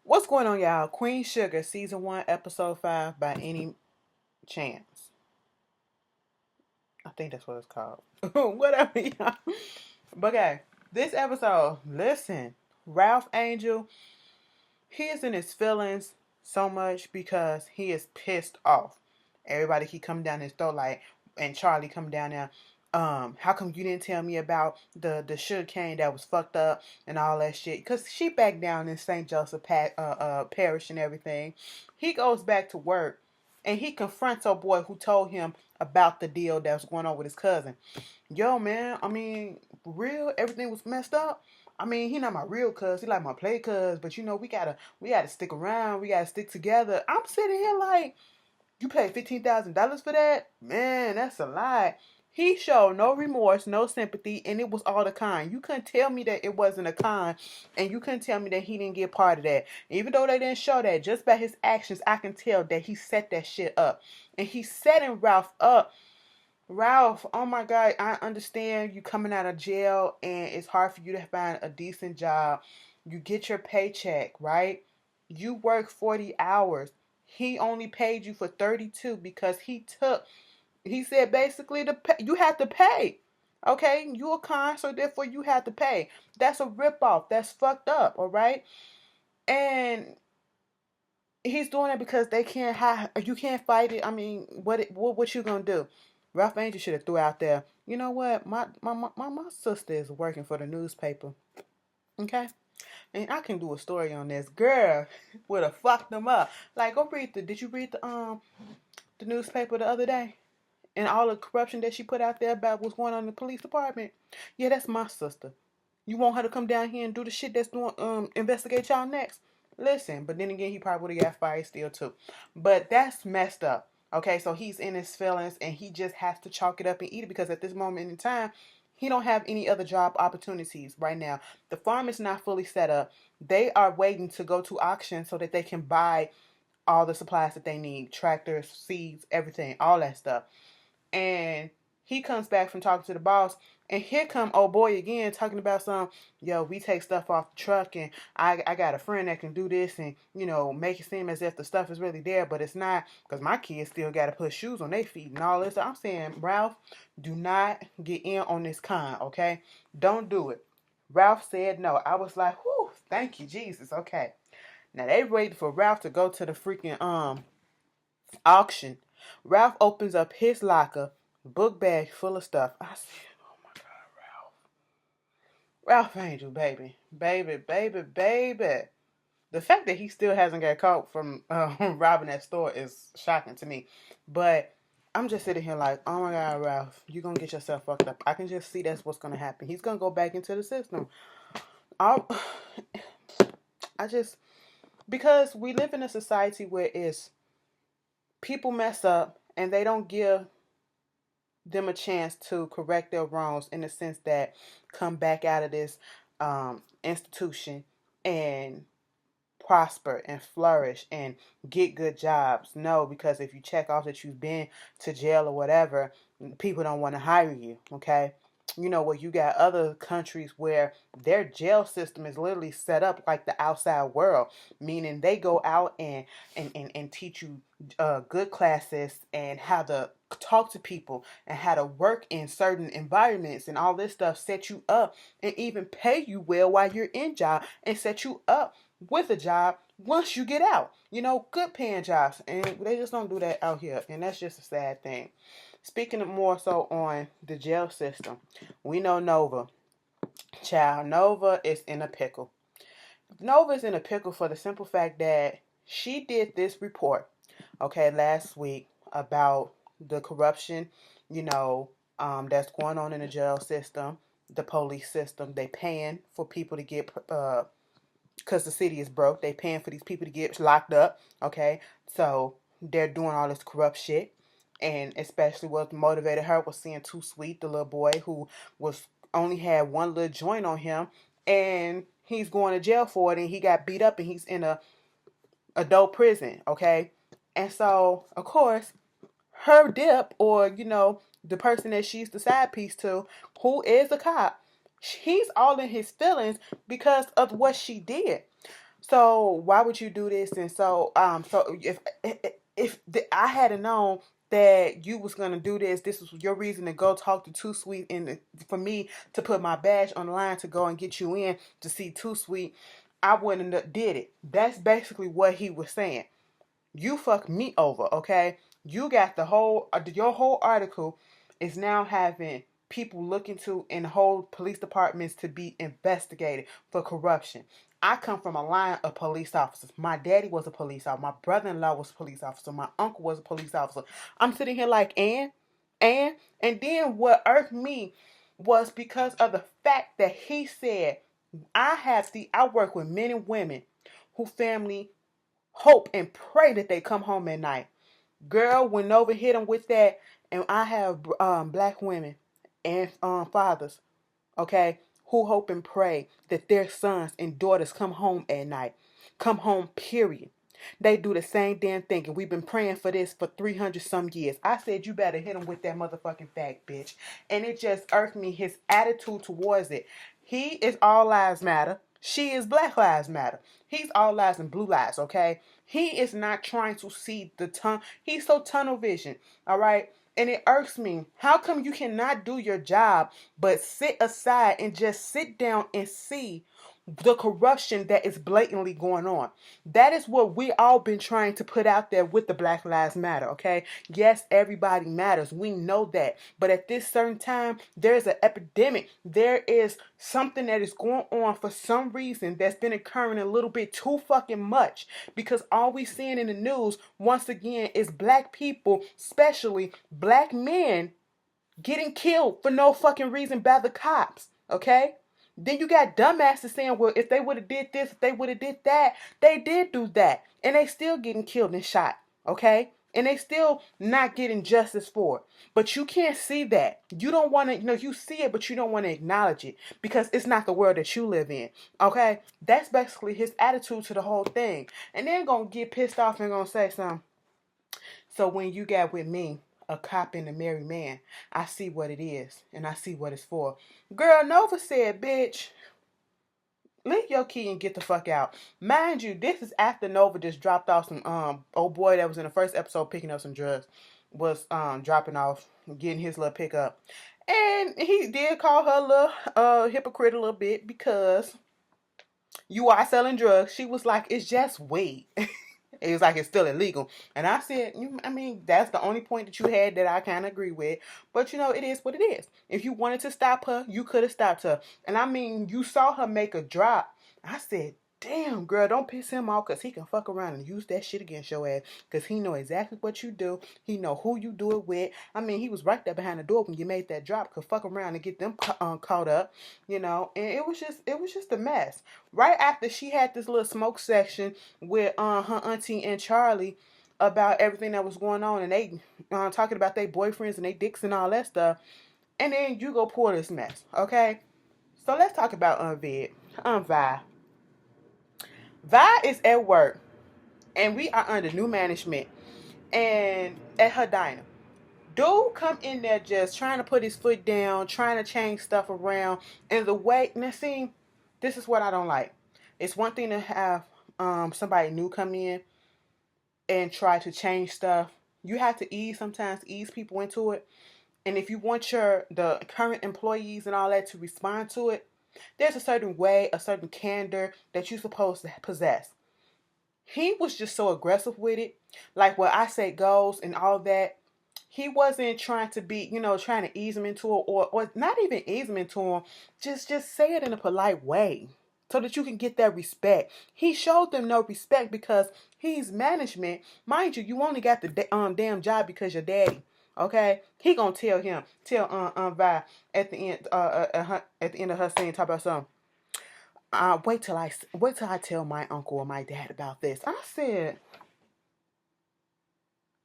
What's going on, y'all? Queen Sugar, season 1, episode 5, by any chance? I think that's what it's called. Whatever, y'all. But okay, this episode, listen, Ralph Angel, he is in his feelings so much because he is pissed off. Everybody keep coming down his throat like, and Charlie come down there. How come you didn't tell me about the sugar cane that was fucked up and all that shit? Cause she back down in St. Joseph Parish and everything. He goes back to work and he confronts our boy who told him about the deal that was going on with his cousin. Yo, man, I mean, for real, everything was messed up. I mean, he not my real cuz, he like my play cuz, but you know, we gotta stick around, we gotta stick together. I'm sitting here like, you paid $15,000 for that? Man, that's a lie. He showed no remorse, no sympathy, and it was all the kind. You couldn't tell me that it wasn't a con, and you couldn't tell me that he didn't get part of that. Even though they didn't show that, just by his actions, I can tell that he set that shit up. And he's setting Ralph up. Ralph, oh my God, I understand you coming out of jail and it's hard for you to find a decent job. You get your paycheck, right? You work 40 hours. He only paid you for 32 because he said basically you have to pay. Okay? You a con, so therefore you have to pay. That's a ripoff. That's fucked up, all right? And he's doing it because they can't you can't fight it. I mean, what you gonna do? Ralph Angel should have threw out there. You know what? My sister is working for the newspaper. Okay, and I can do a story on this. Girl would have fucked them up. Like, go read the. Did you read the newspaper the other day? And all the corruption that she put out there about what's going on in the police department. Yeah, that's my sister. You want her to come down here and do the shit that's doing investigate y'all next? Listen, but then again, he probably would have got fired still too. But that's messed up. Okay, so he's in his feelings and he just has to chalk it up and eat it because at this moment in time, he don't have any other job opportunities right now. The farm is not fully set up. They are waiting to go to auction so that they can buy all the supplies that they need, tractors, seeds, everything, all that stuff. And he comes back from talking to the boss, and here come old boy again talking about yo, we take stuff off the truck, and I got a friend that can do this, and make it seem as if the stuff is really there, but it's not, because my kids still got to put shoes on their feet and all this. So I'm saying, Ralph, do not get in on this con, okay? Don't do it. Ralph said no. I was like, whew, thank you, Jesus. Okay. Now they waited for Ralph to go to the freaking auction. Ralph opens up his locker, book bag full of stuff. I said, oh my God, Ralph. Ralph Angel, baby. Baby, baby, baby. The fact that he still hasn't got caught from robbing that store is shocking to me. But I'm just sitting here like, oh my God, Ralph, you're going to get yourself fucked up. I can just see that's what's going to happen. He's going to go back into the system. I'll, I just, because we live in a society where it's people mess up and they don't give them a chance to correct their wrongs in the sense that come back out of this institution and prosper and flourish and get good jobs. No, because if you check off that you've been to jail or whatever, people don't want to hire you. Okay. Where you got other countries where their jail system is literally set up like the outside world, meaning they go out and teach you good classes and how to talk to people and how to work in certain environments and all this stuff, set you up and even pay you well while you're in job and set you up with a job once you get out. Good paying jobs. And they just don't do that out here. And that's just a sad thing. Speaking of more so on the jail system, we know Nova. Child, Nova is in a pickle. Nova is in a pickle for the simple fact that she did this report, okay, last week about the corruption, that's going on in the jail system, the police system. They paying for people to get because the city is broke. They paying for these people to get locked up. Okay, so they're doing all this corrupt shit, and especially what motivated her was seeing Too Sweet, the little boy who was only had one little joint on him, and he's going to jail for it, and he got beat up, and he's in a adult prison. Okay, and so of course her dip, or the person that she's the side piece to, who is a cop, he's all in his feelings because of what she did. So why would you do this? And so I had known that you was gonna do this, this was your reason to go talk to Too Sweet, and for me to put my badge on the line to go and get you in to see Too Sweet, I wouldn't have did it. That's basically what he was saying. You fucked me over, okay? You got your whole article is now having people looking to and hold police departments to be investigated for corruption. I come from a line of police officers. My daddy was a police officer. My brother-in-law was a police officer. My uncle was a police officer. I'm sitting here like, and then what irked me was because of the fact that he said, I work with men and women who family hope and pray that they come home at night. Girl, went over hit him with that, and I have black women and fathers, okay, who hope and pray that their sons and daughters come home at night, come home. Period. They do the same damn thing, and we've been praying for this for 300 some years. I said you better hit him with that motherfucking fact, bitch, and it just irked me his attitude towards it. He is all lives matter. She is Black Lives Matter. He's all lives and blue lives, okay? He is not trying to see the tunnel. He's so tunnel vision, all right? And it irks me. How come you cannot do your job but sit aside and just sit down and see the corruption that is blatantly going on? That is what we all been trying to put out there with the Black Lives Matter, okay? Yes, everybody matters. We know that. But at this certain time, there's an epidemic. There is something that is going on for some reason that's been occurring a little bit too fucking much, because all we seeing in the news once again is black people, especially black men, getting killed for no fucking reason by the cops, okay? Then you got dumbasses saying, well, if they would have did this, if they would have did that, they did do that. And they still getting killed and shot, okay? And they still not getting justice for it. But you can't see that. You don't want to, you see it, but you don't want to acknowledge it because it's not the world that you live in, okay? That's basically his attitude to the whole thing. And then gonna get pissed off and gonna say something. So when you got with me, a cop and a married man, I see what it is and I see what it's for. Girl, Nova said, bitch, leave your key and get the fuck out. Mind you, this is after Nova just dropped off some old boy that was in the first episode picking up some drugs, was dropping off, getting his little pickup. And he did call her a little hypocrite a little bit because you are selling drugs. She was like, it's just weed. It was like it's still illegal. And I said, I mean, that's the only point that you had that I kind of agree with. But, it is what it is. If you wanted to stop her, you could have stopped her. And I mean, you saw her make a drop. I said, damn, girl, don't piss him off because he can fuck around and use that shit against your ass because he know exactly what you do. He know who you do it with. I mean, he was right there behind the door when you made that drop. Could fuck around and get them caught up, and it was just a mess. Right after she had this little smoke section with her auntie and Charlie about everything that was going on, and they talking about their boyfriends and their dicks and all that stuff, and then you go pour this mess, okay? So let's talk about Vi. Vi is at work, and we are under new management, and at her diner. Dude come in there just trying to put his foot down, trying to change stuff around, and the way, now see, this is what I don't like. It's one thing to have somebody new come in and try to change stuff. You have to sometimes ease people into it. And if you want the current employees and all that to respond to it, there's a certain way, a certain candor that you're supposed to possess. He was just so aggressive with it. Like what I say goes and all that. He wasn't trying to be, trying to ease him into it or not even ease him into him. Just say it in a polite way so that you can get that respect. He showed them no respect because he's management. Mind you, you only got the damn job because your daddy. Okay, he gonna tell Vi at the end at the end of her scene, talk about something. Wait till I tell my uncle or my dad about this. I said,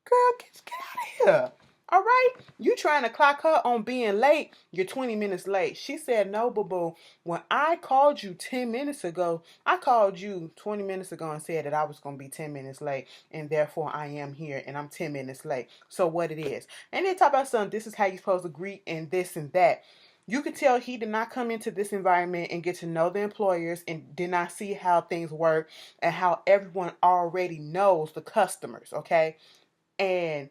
girl, get out of here. All right, you trying to clock her on being late? You're 20 minutes late. She said, no, boo-boo. When I called you 10 minutes ago, I called you 20 minutes ago and said that I was going to be 10 minutes late, and therefore I am here, and I'm 10 minutes late. So what it is. And they talk about something, this is how you're supposed to greet and this and that. You could tell he did not come into this environment and get to know the employers and did not see how things work and how everyone already knows the customers, okay? And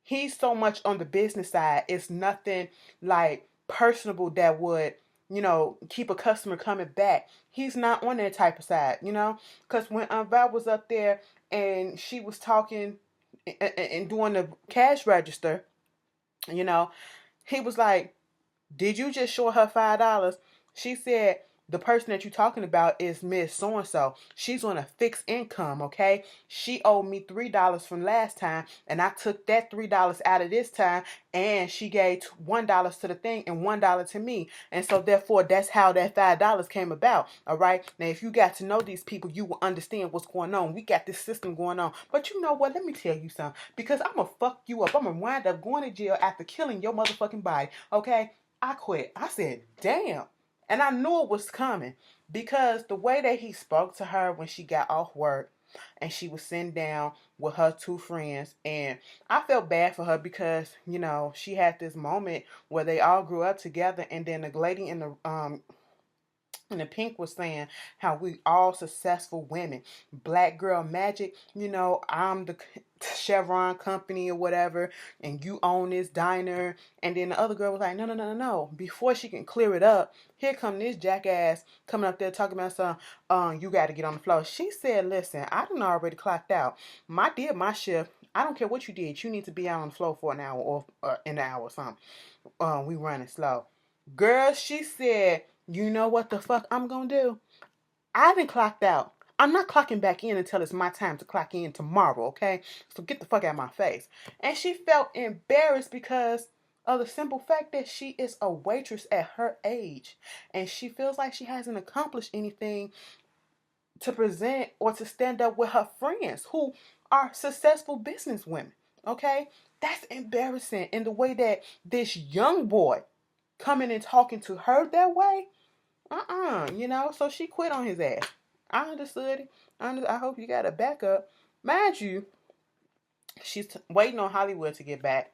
he's so much on the business side. It's nothing like personable that would, keep a customer coming back. He's not on that type of side, because when Val was up there and she was talking and doing the cash register, you know, he was like, did you just show her $5? She said, the person that you're talking about is Miss So and so. She's on a fixed income, okay? She owed me $3 from last time, and I took that $3 out of this time, and she gave $1 to the thing and $1 to me. And so, therefore, that's how that $5 came about, all right? Now, if you got to know these people, you will understand what's going on. We got this system going on. But you know what? Let me tell you something. Because I'm going to fuck you up. I'm going to wind up going to jail after killing your motherfucking body, okay? I quit. I said, damn. And I knew it was coming because the way that he spoke to her when she got off work and she was sitting down with her two friends. And I felt bad for her because, she had this moment where they all grew up together. And then the lady in the pink was saying how we all successful women. Black girl magic, I'm the Chevron company or whatever, and you own this diner. And then the other girl was like, no, no, no, no, no. Before she can clear it up, here come this jackass coming up there talking about something, you got to get on the floor. She said, listen, I done already clocked out. Did my shift. I don't care what you did. You need to be out on the floor for an hour or an hour or something. We running slow. Girl, she said, you know what the fuck I'm gonna do? I haven't clocked out. I'm not clocking back in until it's my time to clock in tomorrow, okay? So get the fuck out of my face. And she felt embarrassed because of the simple fact that she is a waitress at her age. And she feels like she hasn't accomplished anything to present or to stand up with her friends who are successful business women, okay? That's embarrassing in the way that this young boy coming and talking to her that way. So she quit on his ass. I understood it. I hope you got a backup. Mind you, she's waiting on Hollywood to get back.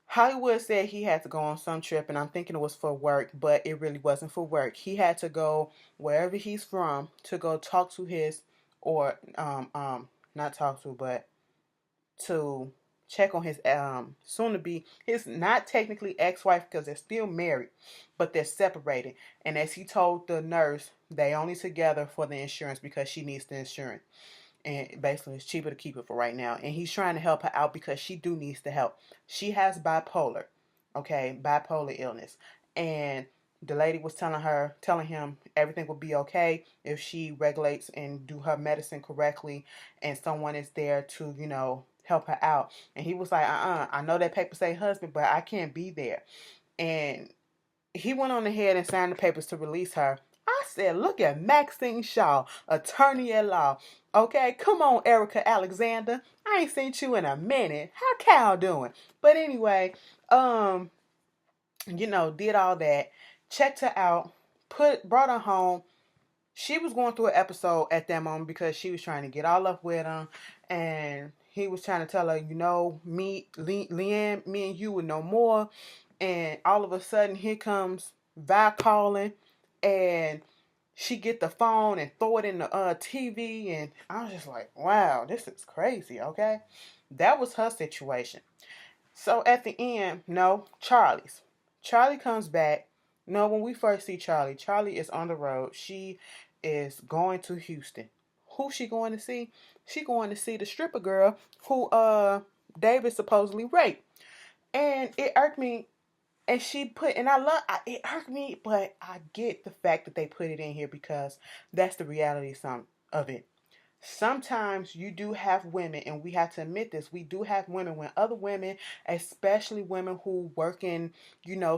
Hollywood said he had to go on some trip, and I'm thinking it was for work, but it really wasn't for work. He had to go wherever he's from to go talk to his, or not talk to, but to check on his soon to be his not technically ex-wife because they're still married, but they're separated. And as he told the nurse, they only together for the insurance because she needs the insurance. And basically it's cheaper to keep it for right now. And he's trying to help her out because she do needs the help. She has bipolar, okay, bipolar illness. And the lady was telling him everything will be okay if she regulates and do her medicine correctly and someone is there to, help her out. And he was like, I know that paper say husband, but I can't be there. And he went on ahead and signed the papers to release her. I said, look at Maxine Shaw, attorney at law. Okay, come on, Erica Alexander. I ain't seen you in a minute. How Cal doing? But anyway, did all that, checked her out, brought her home. She was going through an episode at that moment because she was trying to get all up with him, and he was trying to tell her, Leanne, me and you would know more. And all of a sudden, here comes Val calling, and she get the phone and throw it in the TV, and I was just like, wow, this is crazy, okay? That was her situation. So at the end, no, Charlie's. Charlie comes back. No, when we first see Charlie, Charlie is on the road. She is going to Houston. Who's she going to see? She going to see the stripper girl who David supposedly raped. And it irked me. And it irked me, but I get the fact that they put it in here because that's the reality of it. Sometimes you do have women, and we have to admit this, we do have women when other women, especially women who work in,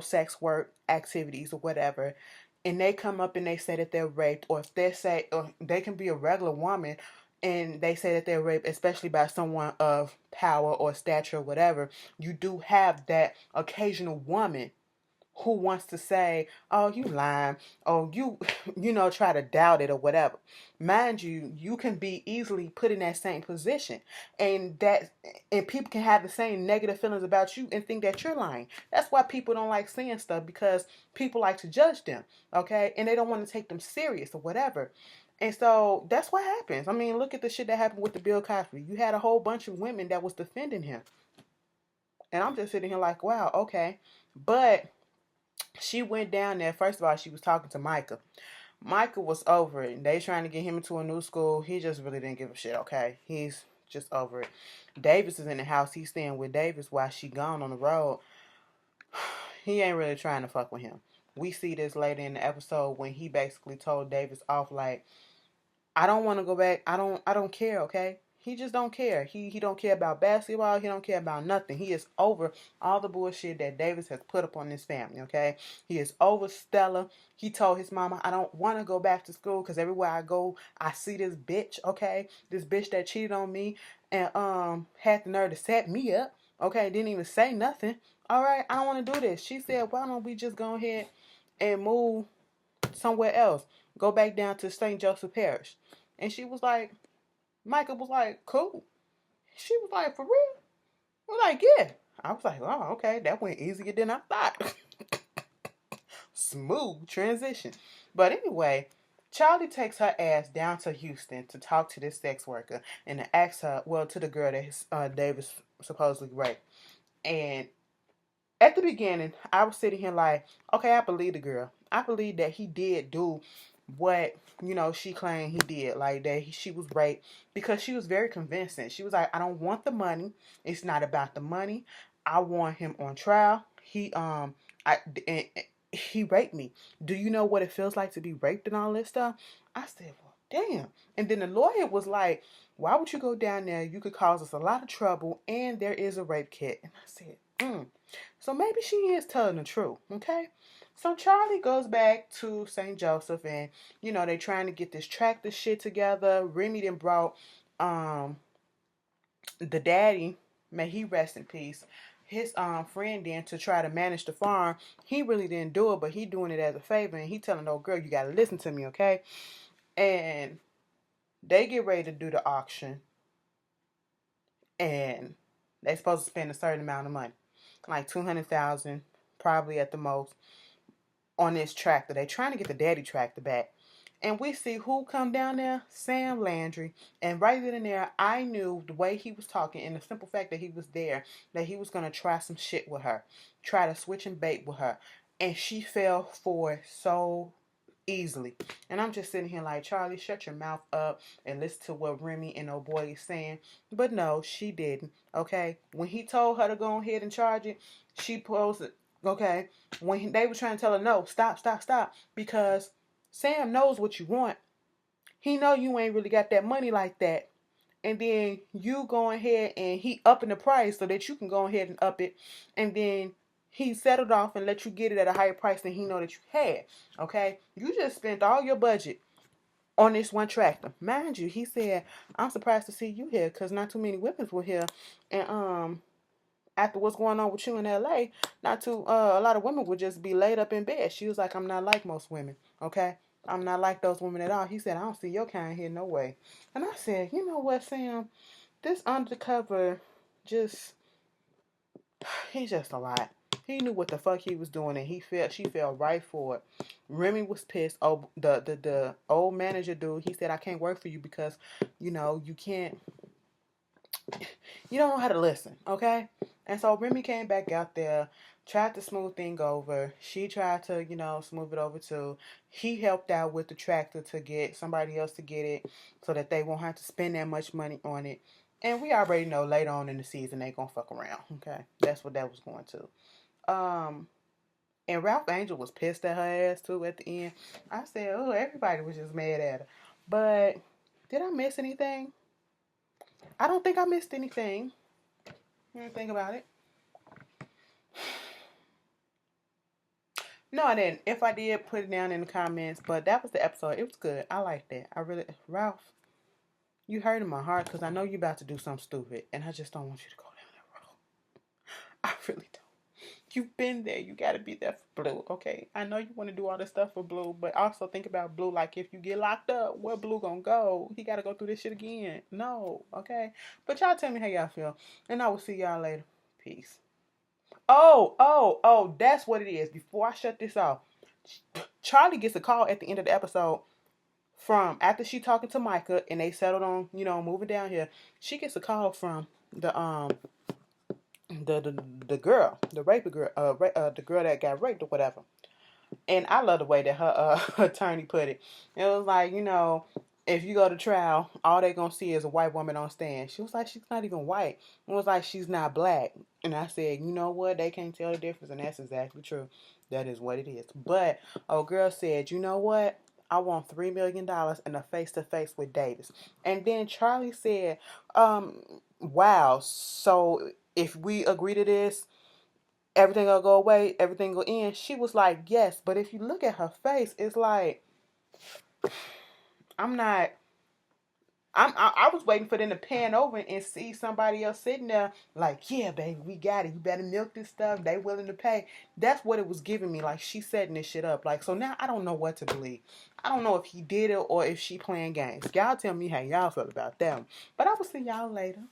sex work activities or whatever, and they come up and they say that they're raped, or if they say, or they can be a regular woman and they say that they're raped, especially by someone of power or stature or whatever, you do have that occasional woman who wants to say, oh, you lying, oh, try to doubt it or whatever. Mind you, you can be easily put in that same position, and people can have the same negative feelings about you and think that you're lying. That's why people don't like saying stuff, because people like to judge them, okay? And they don't want to take them serious or whatever. And so that's what happens. I mean, look at the shit that happened with the Bill Cosby. You had a whole bunch of women that was defending him. And I'm just sitting here like, wow, okay. But she went down there. First of all, she was talking to Micah. Micah was over it. They trying to get him into a new school. He just really didn't give a shit, okay? He's just over it. Davis is in the house. He's staying with Davis while she gone on the road. He ain't really trying to fuck with him. We see this later in the episode when he basically told Davis off like, I don't want to go back. I don't care, okay? He just don't care. He don't care about basketball. He don't care about nothing. He is over all the bullshit that Davis has put up on this family, okay? He is over Stella. He told his mama, I don't want to go back to school because everywhere I go, I see this bitch, okay? This bitch that cheated on me and had the nerve to set me up, okay? Didn't even say nothing. All right, I don't want to do this. She said, why don't we just go ahead and move somewhere else? Go back down to St. Joseph Parish. And she was like, Micah was like, cool. She was like, for real? I was like, yeah. I was like, oh, okay, that went easier than I thought. Smooth transition. But anyway, Charlie takes her ass down to Houston to talk to this sex worker and to ask her, well, to the girl that Davis supposedly raped. And at the beginning, I was sitting here like, okay, I believe the girl. I believe that he did do what she claimed he did, like that she was raped, because she was very convincing. She was like, I don't want the money. It's not about the money. I want him on trial. He raped me. Do you know what it feels like to be raped and all this stuff? I said, well, damn. And then the lawyer was like, why would you go down there? You could cause us a lot of trouble, and there is a rape kit. And I said, so maybe she is telling the truth, okay? So Charlie goes back to St. Joseph, and they trying to get this tractor shit together. Remy then brought the daddy, may he rest in peace, his friend in to try to manage the farm. He really didn't do it, but he doing it as a favor, and he telling old girl, you gotta listen to me, okay? And they get ready to do the auction, and they supposed to spend a certain amount of money, like $200,000, probably at the most, on this tractor. They trying to get the daddy tractor back. And we see who come down there? Sam Landry. And right then and there, I knew the way he was talking and the simple fact that he was there, that he was going to try some shit with her. Try to switch and bait with her. And she fell for it so easily. And I'm just sitting here like, Charlie, shut your mouth up and listen to what Remy and old boy is saying. But no, she didn't. Okay? When he told her to go ahead and charge it, she posed it. Okay? When they were trying to tell her, no, stop, because Sam knows what you want. He know you ain't really got that money like that. And then you go ahead and he upping the price so that you can go ahead and up it. And then he settled off and let you get it at a higher price than he know that you had. Okay? You just spent all your budget on this one tractor. Mind you, he said, I'm surprised to see you here because not too many women were here. And after what's going on with you in LA, a lot of women would just be laid up in bed. She was like, I'm not like most women, okay? I'm not like those women at all. He said, I don't see your kind here, no way. And I said, you know what, Sam? This undercover he's just a lot. He knew what the fuck he was doing, and she fell right for it. Remy was pissed. Oh, the old manager dude, he said, I can't work for you because, you don't know how to listen, okay? And so Remy came back out there, tried to smooth things over. She tried to, smooth it over too. He helped out with the tractor to get somebody else to get it so that they won't have to spend that much money on it. And we already know later on in the season they gonna fuck around, okay? That's what that was going to. And Ralph Angel was pissed at her ass too at the end. I said, oh, everybody was just mad at her. But did I miss anything? I don't think I missed anything. Think about it. No, I didn't. If I did, put it down in the comments. But that was the episode. It was good. I liked that. Ralph, you hurt in my heart because I know you're about to do something stupid. And I just don't want you to go down that road. I really don't. You've been there. You got to be there for Blue. Okay. I know you want to do all this stuff for Blue, but also think about Blue. Like, if you get locked up, where Blue gonna go? He got to go through this shit again. No. Okay. But y'all tell me how y'all feel. And I will see y'all later. Peace. Oh. That's what it is. Before I shut this off, Charlie gets a call at the end of the episode from after she talking to Micah and they settled on, moving down here. She gets a call from the girl, the rape girl, the girl that got raped or whatever. And I love the way that her attorney put it. It was like, if you go to trial, all they gonna see is a white woman on stand. She was like, she's not even white. It was like, she's not black. And I said, you know what? They can't tell the difference, and that's exactly true. That is what it is. But old girl said, you know what? I want $3 million and a face-to-face with Davis. And then Charlie said, wow, so if we agree to this, everything will go away, everything will end. She was like, yes. But if you look at her face, it's like, I was waiting for them to pan over and see somebody else sitting there like, yeah, baby, we got it. You better milk this stuff. They willing to pay. That's what it was giving me. Like, she setting this shit up. Like, so now I don't know what to believe. I don't know if he did it or if she playing games. Y'all tell me how y'all feel about that one. But I will see y'all later.